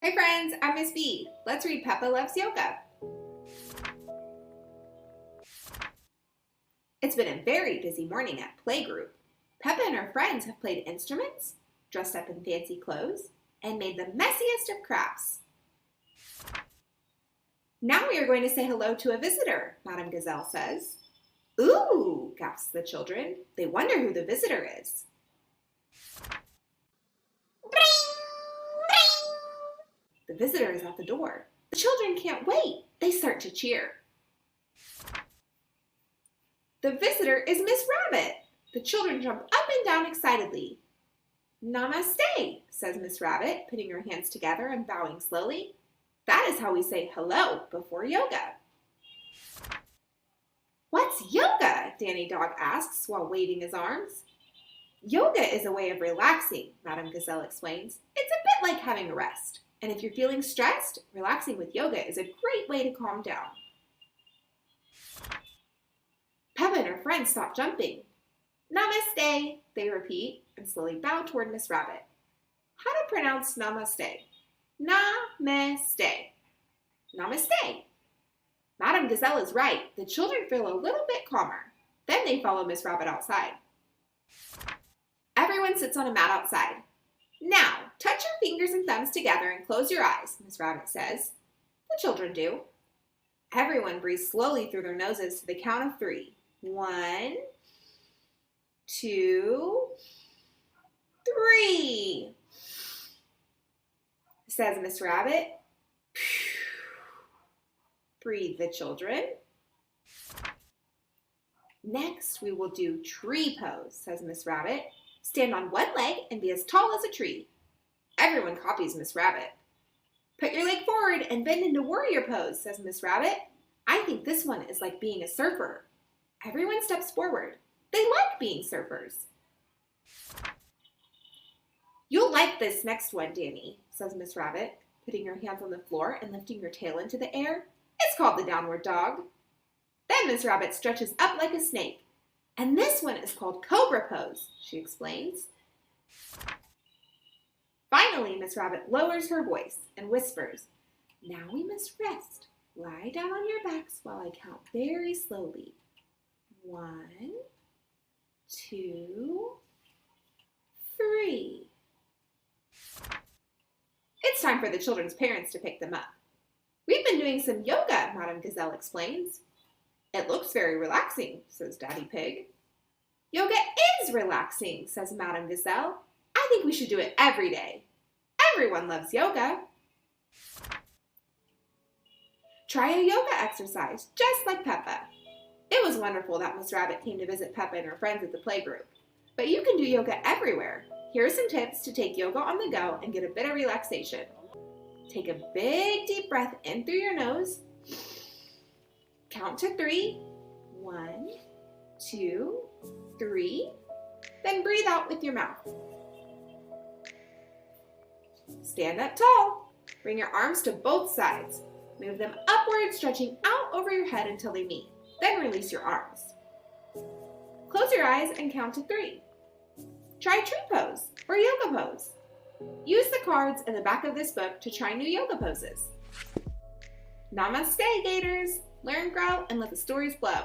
Hey friends, I'm Miss B. Let's read Peppa Loves Yoga. It's been a very busy morning at playgroup. Peppa and her friends have played instruments, dressed up in fancy clothes, and made the messiest of crafts. Now we are going to say hello to a visitor, Madame Gazelle says. Ooh, gasp the children. They wonder who the visitor is. The visitor is at the door. The children can't wait. They start to cheer. The visitor is Miss Rabbit. The children jump up and down excitedly. Namaste, says Miss Rabbit, putting her hands together and bowing slowly. That is how we say hello before yoga. What's yoga? Danny Dog asks while waving his arms. Yoga is a way of relaxing, Madame Gazelle explains. It's a bit like having a rest. And if you're feeling stressed, relaxing with yoga is a great way to calm down. Peppa and her friends stop jumping. Namaste, they repeat and slowly bow toward Miss Rabbit. How to pronounce namaste? Namaste. Namaste. Madame Gazelle is right. The children feel a little bit calmer. Then they follow Miss Rabbit outside. Everyone sits on a mat outside. Now, touch your fingers and thumbs together and close your eyes, Miss Rabbit says. The children do. Everyone breathes slowly through their noses to the count of 3. 1, 2, 3, says Miss Rabbit. Breathe the children. Next, we will do tree pose, says Miss Rabbit. Stand on one leg and be as tall as a tree. Everyone copies Miss Rabbit. Put your leg forward and bend into warrior pose, says Miss Rabbit. I think this one is like being a surfer. Everyone steps forward. They like being surfers. You'll like this next one, Danny, says Miss Rabbit, putting her hands on the floor and lifting her tail into the air. It's called the downward dog. Then Miss Rabbit stretches up like a snake. And this one is called cobra pose, she explains. Finally, Miss Rabbit lowers her voice and whispers, now we must rest. Lie down on your backs while I count very slowly. 1, 2, 3. It's time for the children's parents to pick them up. We've been doing some yoga, Madame Gazelle explains. It looks very relaxing, says Daddy Pig. Yoga is relaxing, says Madame Gazelle. I think we should do it every day. Everyone loves yoga. Try a yoga exercise, just like Peppa. It was wonderful that Miss Rabbit came to visit Peppa and her friends at the playgroup. But you can do yoga everywhere. Here are some tips to take yoga on the go and get a bit of relaxation. Take a big deep breath in through your nose. Count to 3. 1, 2, 3. Then breathe out with your mouth. Stand up tall. Bring your arms to both sides. Move them upward, stretching out over your head until they meet. Then release your arms. Close your eyes and count to 3. Try tree pose or yoga pose. Use the cards in the back of this book to try new yoga poses. Namaste, Gators! Learn, grow, and let the stories flow.